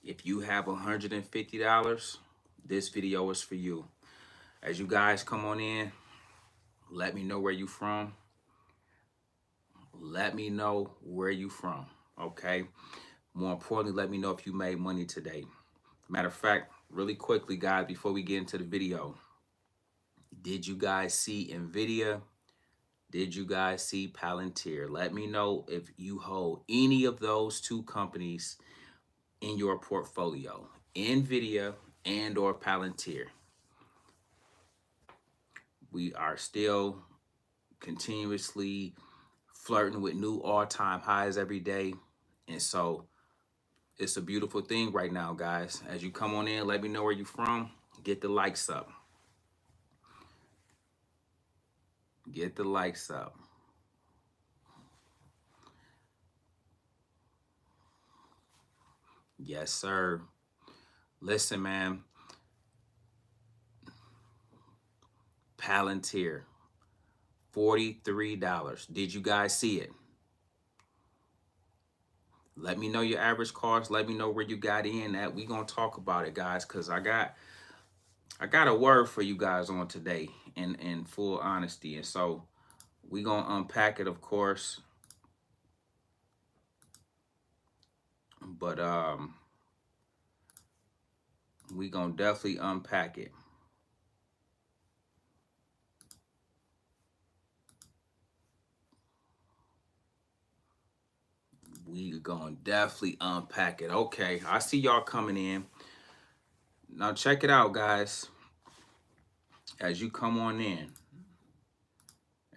If you have $150, this video is for you. As you guys come on in, let me know where you from. Let me know where you from, okay? More importantly, let me know if you made money today. Matter of fact, really quickly, guys, before we get into the video, did you guys see NVIDIA? Did you guys see Palantir? Let me know if you hold any of those two companies in your portfolio, NVIDIA and or Palantir. We are still continuously flirting with new all-time highs every day. And so it's a beautiful thing right now, guys. As you come on in, let me know where you're from. Get the likes up. Get the likes up. Yes, sir. Listen, man. Palantir, $43. Did you guys see it? Let me know your average cost. Let me know where you got in at. We gonna talk about it, guys, because I got a word for you guys on today in full honesty. And so we gonna unpack it, of course. But we gonna definitely unpack it. We gonna definitely unpack it. Okay, I see y'all coming in. Now check it out, guys. As you come on in,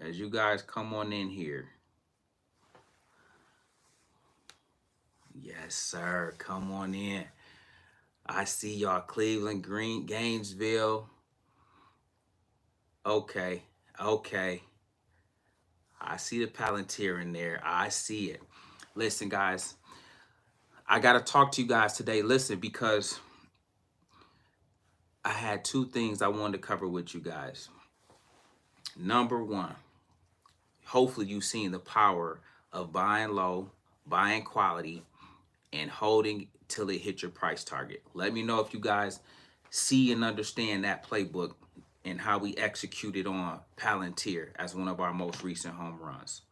as you guys come on in here. Yes, sir. Come on in. I see y'all. Cleveland, Green, Gainesville. Okay. Okay. I see the Palantir in there. I see it. Listen, guys. I got to talk to you guys today. Listen, because I had two things I wanted to cover with you guys. Number one, hopefully you've seen the power of buying low, buying quality, and holding till it hit your price target. Let me know if you guys see and understand that playbook and how we executed on Palantir as one of our most recent home runs.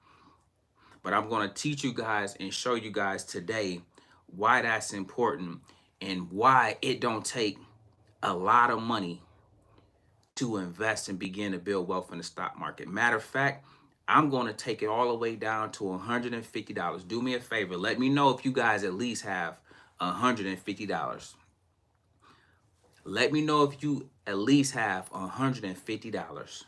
But I'm going to teach you guys and show you guys today why that's important and why it don't take a lot of money to invest and begin to build wealth in the stock market. Matter of fact, I'm going to take it all the way down to $150. Do me a favor. Let me know if you guys at least have $150. Let me know if you at least have $150.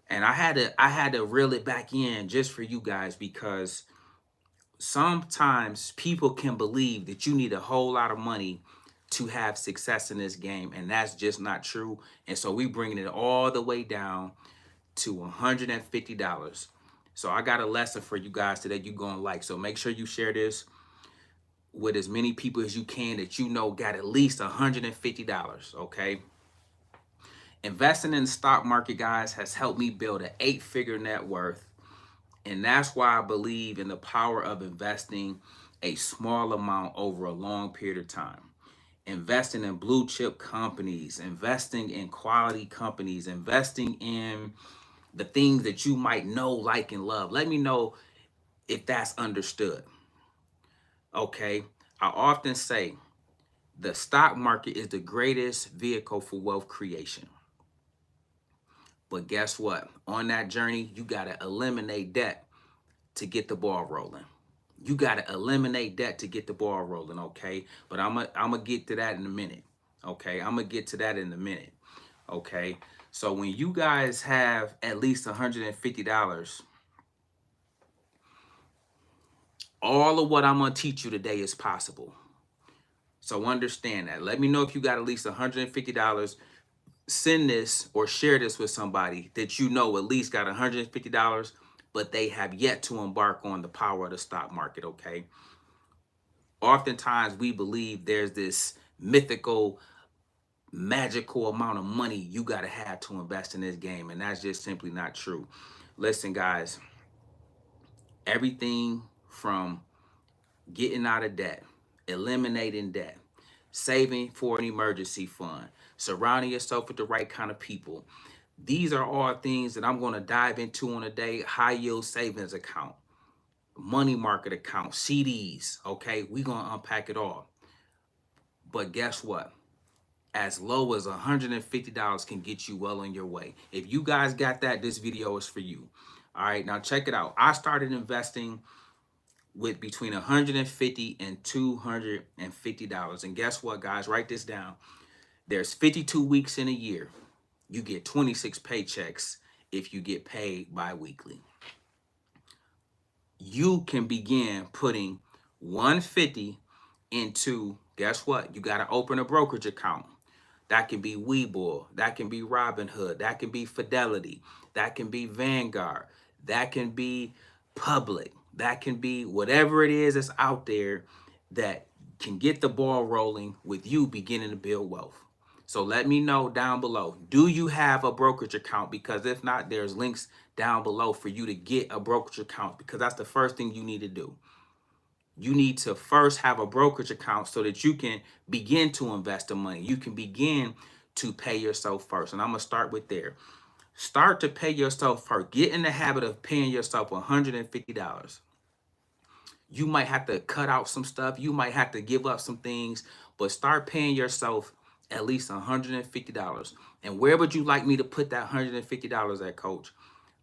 And I had to reel it back in just for you guys, because sometimes people can believe that you need a whole lot of money to have success in this game, and that's just not true. And so we bringing it all the way down to $150. So I got a lesson for you guys today you're going to like. So make sure you share this with as many people as you can that you know got at least $150, okay? Investing in the stock market, guys, has helped me build an 8-figure net worth. And that's why I believe in the power of investing a small amount over a long period of time. Investing in blue chip companies, investing in quality companies, investing in the things that you might know, like, and love. Let me know if that's understood. Okay. I often say the stock market is the greatest vehicle for wealth creation. But guess what? On that journey, you got to eliminate debt to get the ball rolling. You got to eliminate debt to get the ball rolling, okay? But I'm going to get to that in a minute, okay? I'm going to get to that in a minute, okay? So when you guys have at least $150, all of what I'm going to teach you today is possible. So understand that. Let me know if you got at least $150. Send this or share this with somebody that you know at least got $150, but they have yet to embark on the power of the stock market, okay? Oftentimes we believe there's this mythical, magical amount of money you got to have to invest in this game, and that's just simply not true. Listen, guys, everything from getting out of debt, eliminating debt, saving for an emergency fund, surrounding yourself with the right kind of people. These are all things that I'm going to dive into on a day. High yield savings account, money market account, CDs. Okay, we're going to unpack it all. But guess what? As low as $150 can get you well on your way. If you guys got that, this video is for you. All right, now check it out. I started investing with between $150 and $250. And guess what, guys? Write this down. There's 52 weeks in a year. You get 26 paychecks if you get paid bi-weekly. You can begin putting 150 into, guess what? You got to open a brokerage account. That can be Webull, that can be Robinhood, that can be Fidelity, that can be Vanguard, that can be Public, that can be whatever it is that's out there that can get the ball rolling with you beginning to build wealth. So let me know down below, do you have a brokerage account? Because if not, there's links down below for you to get a brokerage account, because that's the first thing you need to do. You need to first have a brokerage account so that you can begin to invest the money. You can begin to pay yourself first. And I'm going to start with there. Start to pay yourself first. Get in the habit of paying yourself $150. You might have to cut out some stuff. You might have to give up some things, but start paying yourself at least $150. And where would you like me to put that $150 at, Coach?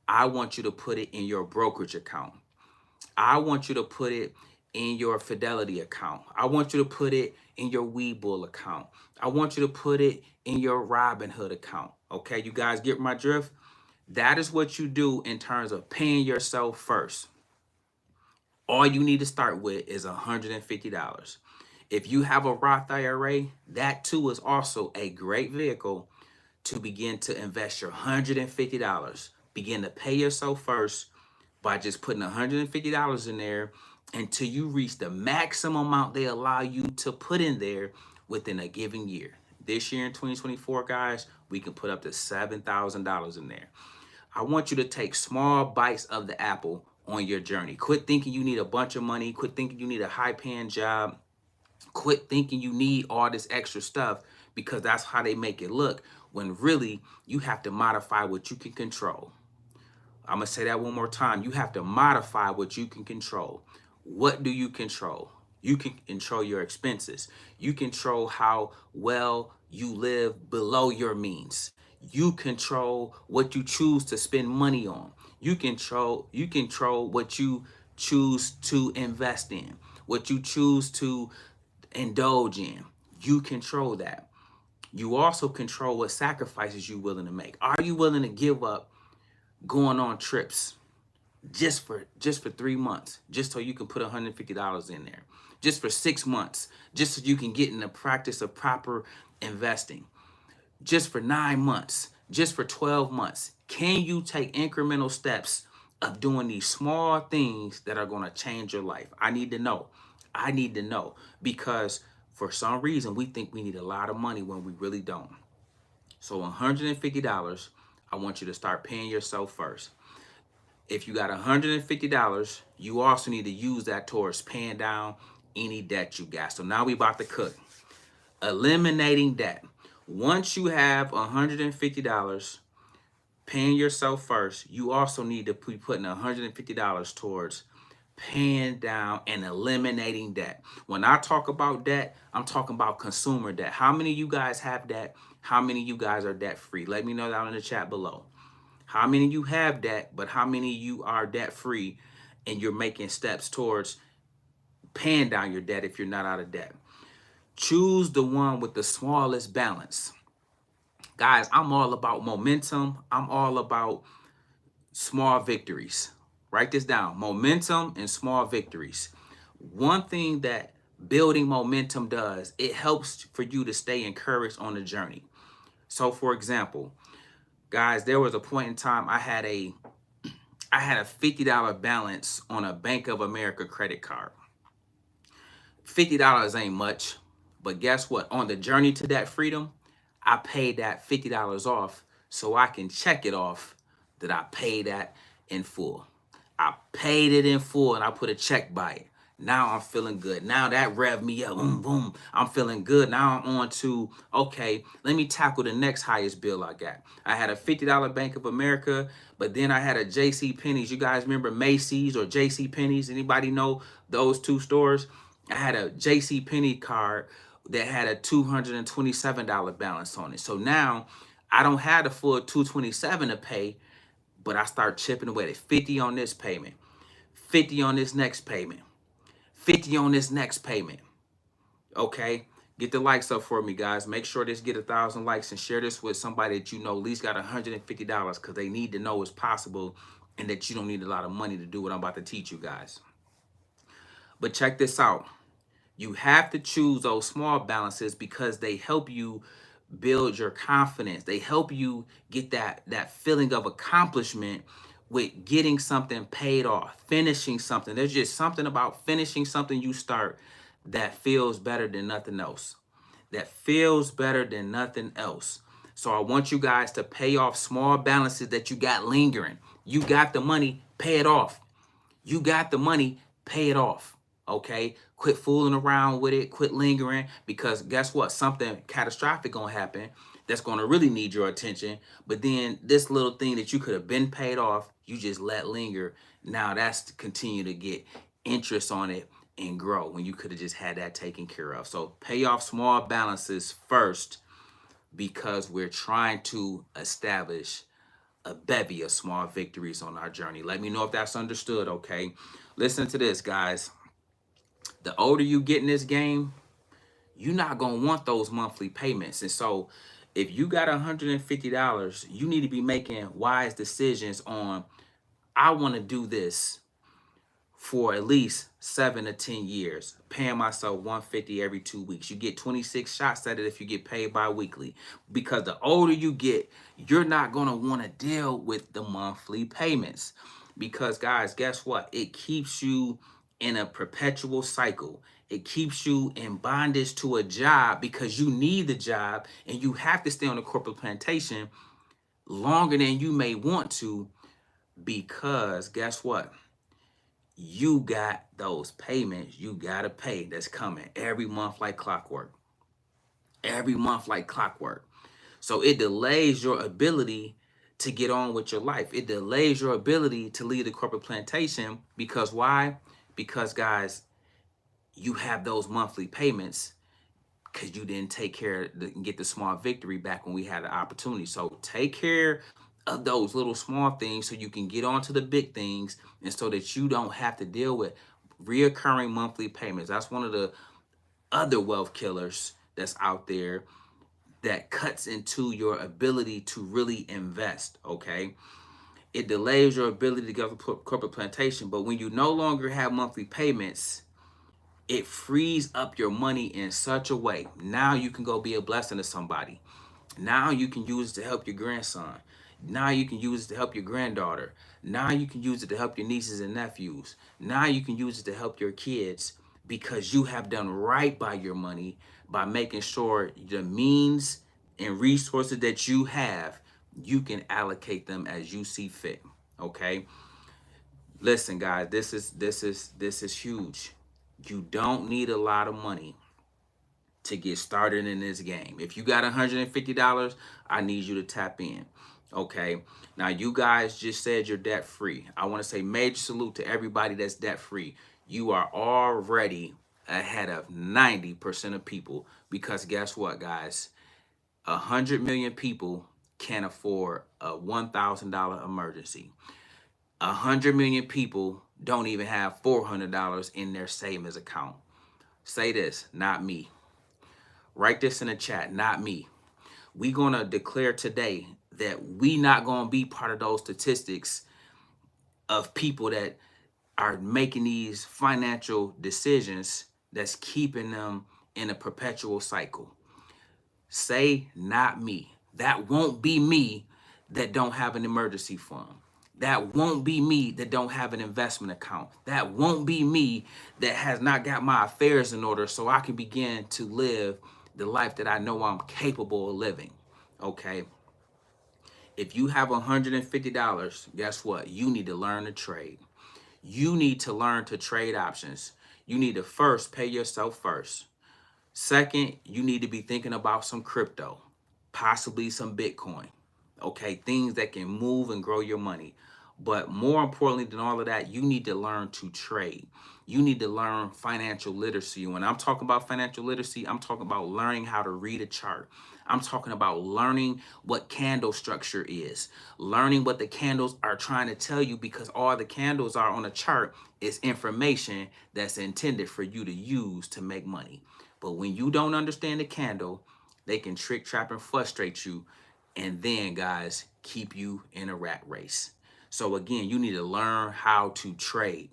I want you to put it in your brokerage account. I want you to put it in your Fidelity account. I want you to put it in your Webull account. I want you to put it in your Robinhood account. Okay, you guys get my drift? That is what you do in terms of paying yourself first. All you need to start with is $150. If you have a Roth IRA, that too is also a great vehicle to begin to invest your $150. Begin to pay yourself first by just putting $150 in there until you reach the maximum amount they allow you to put in there within a given year. This year in 2024, guys, we can put up to $7,000 in there. I want you to take small bites of the apple on your journey. Quit thinking you need a bunch of money. Quit thinking you need a high-paying job. Quit thinking you need all this extra stuff, because that's how they make it look, when really you have to modify what you can control. I'm going to say that one more time. You have to modify what you can control. What do you control? You can control your expenses. You control how well you live below your means. You control what you choose to spend money on. You control what you choose to invest in, what you choose to indulge in. You control that. You also control what sacrifices you're willing to make. Are you willing to give up going on trips just for 3 months, just so you can put $150 in there, just for 6 months, just so you can get in the practice of proper investing, just for 9 months, just for 12 months? Can you take incremental steps of doing these small things that are going to change your life? I need to know. I need to know, because for some reason we think we need a lot of money when we really don't. So $150, I want you to start paying yourself first. If you got $150, you also need to use that towards paying down any debt you got. So now we about to cook. Eliminating debt. Once you have $150, paying yourself first, you also need to be putting $150 towards paying down and eliminating debt. When I talk about debt, I'm talking about consumer debt. How many of you guys have debt? How many of you guys are debt free? Let me know down in the chat below. How many of you have debt, but how many of you are debt free and you're making steps towards paying down your debt if you're not out of debt? Choose the one with the smallest balance. Guys, I'm all about momentum. I'm all about small victories. Write this down: momentum and small victories. One thing that building momentum does, it helps for you to stay encouraged on the journey. So for example, guys, there was a point in time I had a $50 balance on a Bank of America credit card. $50 ain't much, but guess what? On the journey to that freedom, I paid that $50 off so I can check it off that I paid that in full. I paid it in full and I put a check by it. Now I'm feeling good. Now that rev me up. Boom, boom. I'm feeling good. Now I'm on to, okay, let me tackle the next highest bill I got. I had a $50 Bank of America, but then I had a J.C. Penney's. You guys remember Macy's or J.C. Penney's? Anybody know those two stores? I had a J.C. Penney card that had a $227 balance on it. So now I don't have the full $227 to pay, but I start chipping away at 50 on this payment, 50 on this next payment, 50 on this next payment. Okay, get the likes up for me, guys. Make sure this get 1,000 likes and share this with somebody that you know at least got $150 because they need to know it's possible and that you don't need a lot of money to do what I'm about to teach you guys. But check this out. You have to choose those small balances because they help you build your confidence. They help you get that feeling of accomplishment with getting something paid off, finishing something. There's just something about finishing something you start that feels better than nothing else. That feels better than nothing else. So I want you guys to pay off small balances that you got lingering. You got the money, pay it off. You got the money, pay it off. Okay? Quit fooling around with it. Quit lingering, because guess what? Something catastrophic gonna happen that's gonna really need your attention. But then this little thing that you could have been paid off, you just let linger. Now that's to continue to get interest on it and grow when you could have just had that taken care of. So pay off small balances first, because we're trying to establish a bevy of small victories on our journey. Let me know if that's understood, okay? Listen to this, guys. The older you get in this game, you're not going to want those monthly payments. And so if you got $150, you need to be making wise decisions on, I want to do this for at least 7 to 10 years, paying myself $150 every 2 weeks. You get 26 shots at it if you get paid bi-weekly. Because the older you get, you're not going to want to deal with the monthly payments. Because guys, guess what? It keeps you in a perpetual cycle. It keeps you in bondage to a job because you need the job and you have to stay on the corporate plantation longer than you may want to, because guess what? You got those payments you gotta pay that's coming every month like clockwork. Every month like clockwork. So it delays your ability to get on with your life. It delays your ability to leave the corporate plantation, because why? Because guys, you have those monthly payments because you didn't take care of and get the small victory back when we had the opportunity. So take care of those little small things so you can get on to the big things, and so that you don't have to deal with reoccurring monthly payments. That's one of the other wealth killers that's out there that cuts into your ability to really invest, okay? It delays your ability to go to corporate plantation, but when you no longer have monthly payments, it frees up your money in such a way. Now you can go be a blessing to somebody. Now you can use it to help your grandson. Now you can use it to help your granddaughter. Now you can use it to help your nieces and nephews. Now you can use it to help your kids, because you have done right by your money by making sure the means and resources that you have, you can allocate them as you see fit. Okay? Listen, guys, this is huge. You don't need a lot of money to get started in this game. If you got $150, I need you to tap in. Okay. Now, you guys just said you're debt free. I want to say major salute to everybody that's debt free. You are already ahead of 90% of people, because guess what, guys? 100 million people can't afford a $1,000 emergency. 100 million people don't even have $400 in their savings account. Say this, not me. Write this in the chat, not me. We gonna declare today that we not gonna be part of those statistics of people that are making these financial decisions that's keeping them in a perpetual cycle. Say, not me. That won't be me that don't have an emergency fund. That won't be me that don't have an investment account. That won't be me that has not got my affairs in order so I can begin to live the life that I know I'm capable of living. Okay? If you have $150, guess what? You need to learn to trade. You need to learn to trade options. You need to first pay yourself first. Second, you need to be thinking about some crypto, possibly some Bitcoin. Okay, things that can move and grow your money. But more importantly than all of that, you need to learn to trade. You need to learn financial literacy. When I'm talking about financial literacy, I'm talking about learning how to read a chart. I'm talking about learning what candle structure is, learning what the candles are trying to tell you, because all the candles are on a chart is information that's intended for you to use to make money. But when you don't understand the candle, they can trick, trap, and frustrate you, and then, guys, keep you in a rat race. So again, you need to learn how to trade.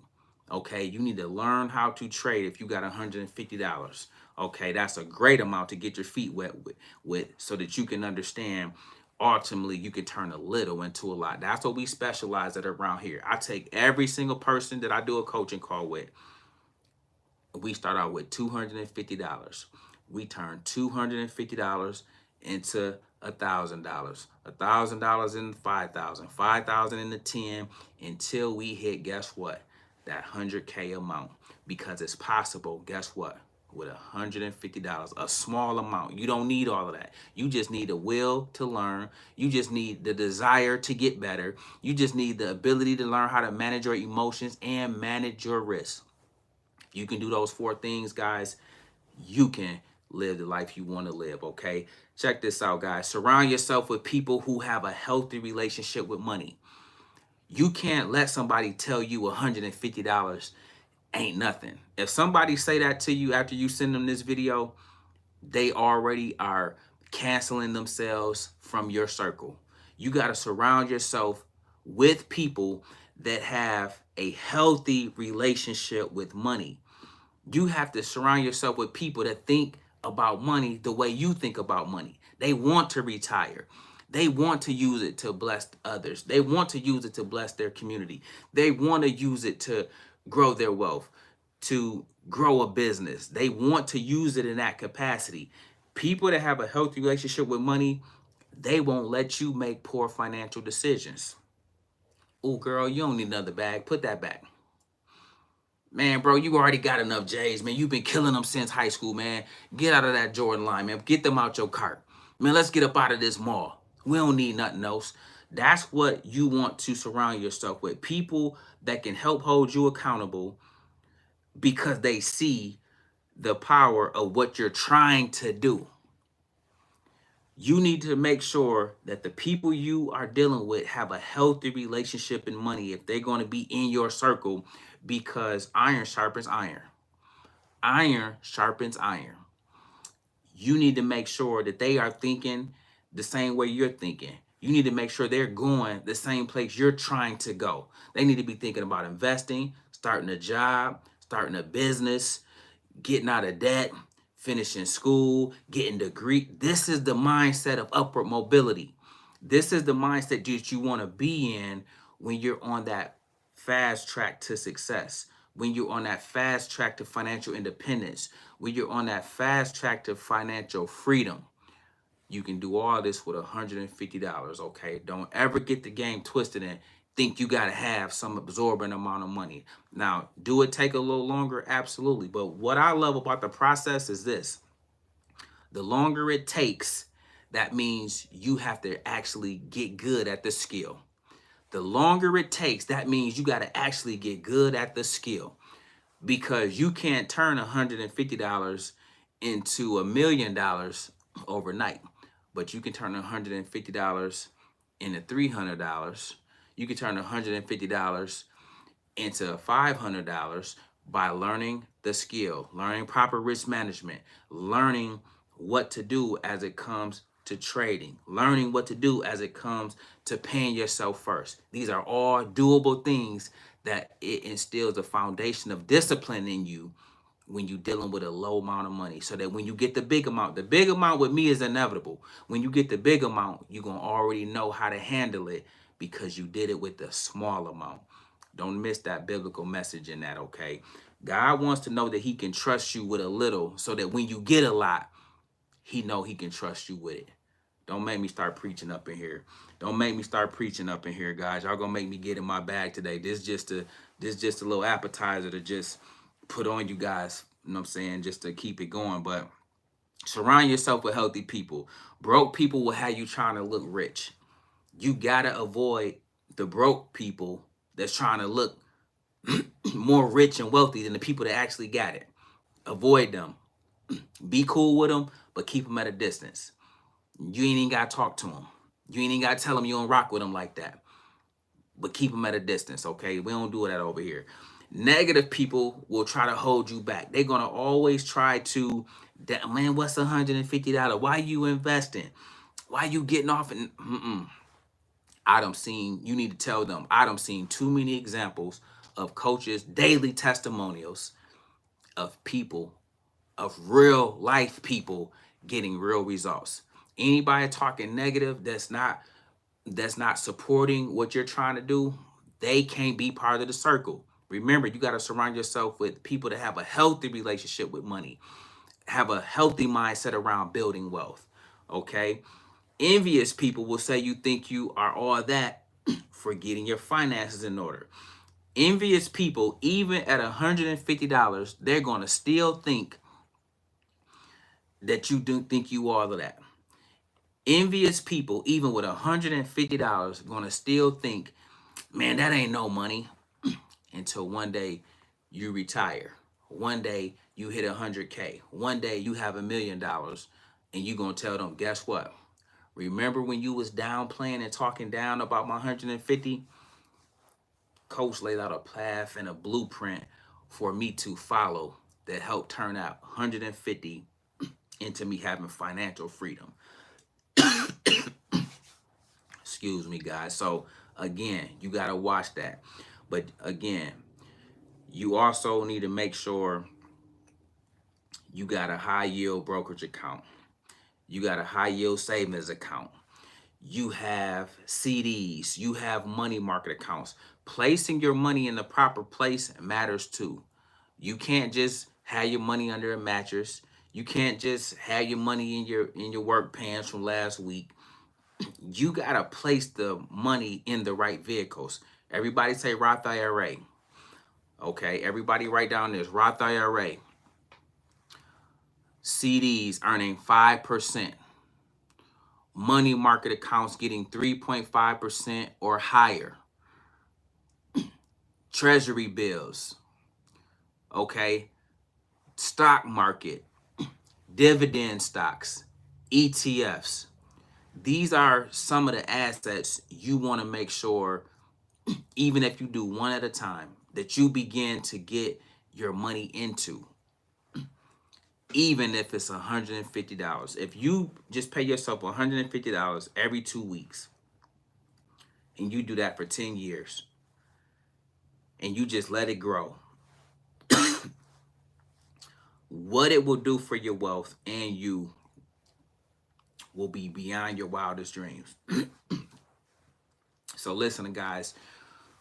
Okay, you need to learn how to trade if you got $150. Okay, that's a great amount to get your feet wet with so that you can understand ultimately you can turn a little into a lot. That's what we specialize at around here. I take every single person that I do a coaching call with. We start out with $250. We turn $250 into $1,000, $1,000 into 5,000, 5,000 into 10, until we hit, guess what? That 100K amount. Because it's possible, guess what? With $150, a small amount. You don't need all of that. You just need the will to learn. You just need the desire to get better. You just need the ability to learn how to manage your emotions and manage your risk. You can do those four things, guys. You can live the life you want to live, okay? Check this out, guys. Surround yourself with people who have a healthy relationship with money. You can't let somebody tell you $150 ain't nothing. If somebody say that to you after you send them this video, they already are canceling themselves from your circle. You got to surround yourself with people that have a healthy relationship with money. You have to surround yourself with people that think about money the way you think about money. They want to retire. They want to use it to bless others. They want to use it to bless their community. They want to use it to grow their wealth, to grow a business. They want to use it in that capacity. People that have a healthy relationship with money, they won't let you make poor financial decisions. Oh, girl, you don't need another bag. Put that back. Man, bro, you already got enough J's, man. You've been killing them since high school, man. Get out of that Jordan line, man. Get them out your cart. Man, let's get up out of this mall. We don't need nothing else. That's what you want to surround yourself with. People that can help hold you accountable because they see the power of what you're trying to do. You need to make sure that the people you are dealing with have a healthy relationship in money if they're going to be in your circle, because iron sharpens iron. Iron sharpens iron. You need to make sure that they are thinking the same way you're thinking. You need to make sure they're going the same place you're trying to go. They need to be thinking about investing, starting a job, starting a business, getting out of debt, finishing school, getting a degree. This is the mindset of upward mobility. This is the mindset that you want to be in when you're on that fast track to success, when you're on that fast track to financial independence, when you're on that fast track to financial freedom. You can do all this with $150, okay? Don't ever get the game twisted and think you got to have some absorbent amount of money. Now, do it take a little longer? Absolutely. But what I love about the process is this. The longer it takes, that means you have to actually get good at the skill. The longer it takes, that means you got to actually get good at the skill, because you can't turn $150 into $1 million overnight, but you can turn $150 into $300. You can turn $150 into $500 by learning the skill, learning proper risk management, learning what to do as it comes to trading, learning what to do as it comes to paying yourself first. These are all doable things that it instills a foundation of discipline in you when you're dealing with a low amount of money, so that when you get the big amount with me is inevitable. When you get the big amount, you're going to already know how to handle it because you did it with the small amount. Don't miss that biblical message in that, okay? God wants to know that he can trust you with a little, so that when you get a lot, he know he can trust you with it. Don't make me start preaching up in here. Don't make me start preaching up in here, guys. Y'all gonna make me get in my bag today. This just a little appetizer to just put on you guys, you know what I'm saying, just to keep it going. But surround yourself with healthy people. Broke people will have you trying to look rich. You gotta avoid the broke people that's trying to look more rich and wealthy than the people that actually got it. Avoid them. Be cool with them, but keep them at a distance. You ain't even gotta talk to them. You ain't even gotta tell them you don't rock with them like that. But keep them at a distance, okay? We don't do that over here. Negative people will try to hold you back. They're gonna always try to, man, what's $150? Why you investing? Why you getting off? And I done seen, you need to tell them, I done seen too many examples of coaches, daily testimonials of people, of real life people getting real results. Anybody talking negative that's not supporting what you're trying to do, they can't be part of the circle. Remember, you got to surround yourself with people that have a healthy relationship with money, have a healthy mindset around building wealth. Okay? Envious people will say you think you are all that for getting your finances in order. Envious people, even at $150, they're going to still think that you do think you all of that. Envious people, even with $150, going to still think, man, that ain't no money, until one day you retire. One day you hit 100K. One day you have $1,000,000, and you going to tell them, guess what? Remember when you was downplaying and talking down about my 150? Coach laid out a path and a blueprint for me to follow that helped turn out 150 into me having financial freedom. Excuse me, guys. So again, you got to watch that. But again, you also need to make sure you got a high yield brokerage account. You got a high yield savings account. You have CDs. You have money market accounts. Placing your money in the proper place matters too. You can't just have your money under a mattress. You can't just have your money in your work pants from last week. You gotta place the money in the right vehicles. Everybody say Roth IRA. Okay, everybody write down this Roth IRA. CDs earning 5%. Money market accounts getting 3.5% or higher. Treasury bills. Okay, stock market, dividend stocks, ETFs. These are some of the assets you want to make sure, even if you do one at a time, that you begin to get your money into, even if it's $150. If you just pay yourself $150 every 2 weeks, and you do that for 10 years, and you just let it grow, what it will do for your wealth and you will be beyond your wildest dreams. So listen, guys,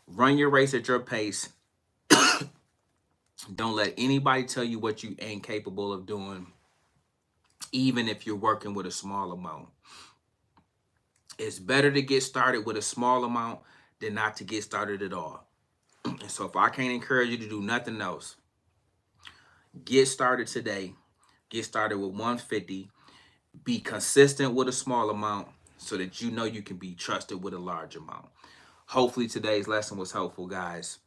run your race at your pace. Don't let anybody tell you what you ain't capable of doing, even if you're working with a small amount. It's better to get started with a small amount than not to get started at all. And so if I can't encourage you to do nothing else, get started today. Get started with 150. Be consistent with a small amount so that you know you can be trusted with a large amount. Hopefully today's lesson was helpful, guys.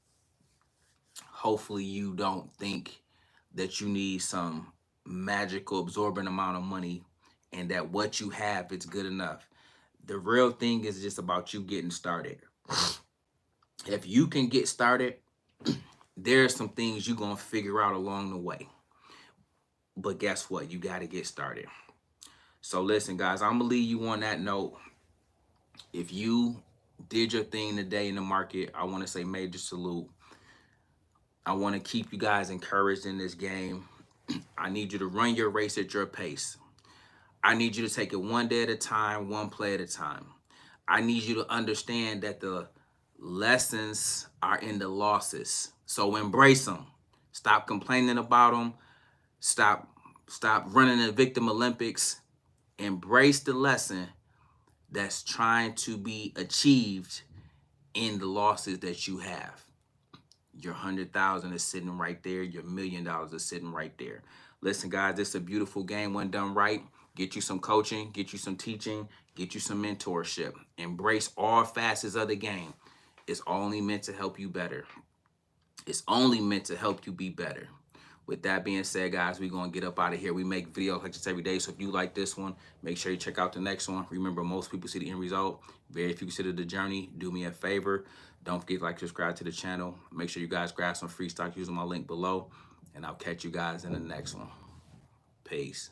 Hopefully you don't think that you need some magical absorbent amount of money and that what you have is good enough. The real thing is just about you getting started. If you can get started, there's some things you're going to figure out along the way. But guess what? You got to get started. So listen, guys, I'm going to leave you on that note. If you did your thing today in the market, I want to say major salute. I want to keep you guys encouraged in this game. I need you to run your race at your pace. I need you to take it one day at a time, one play at a time. I need you to understand that the lessons are in the losses. So embrace them. Stop complaining about them. Stop running the victim Olympics. Embrace the lesson that's trying to be achieved in the losses that you have. Your 100,000 is sitting right there. Your $1 million is sitting right there. Listen, guys, this is a beautiful game when done right. Get you some coaching, get you some teaching, get you some mentorship. Embrace all facets of the game. It's only meant to help you better. It's only meant to help you be better. With that being said, guys, we're going to get up out of here. We make videos like this every day. So if you like this one, make sure you check out the next one. Remember, most people see the end result. Very few consider the journey. Do me a favor. Don't forget to like, subscribe to the channel. Make sure you guys grab some free stock using my link below. And I'll catch you guys in the next one. Peace.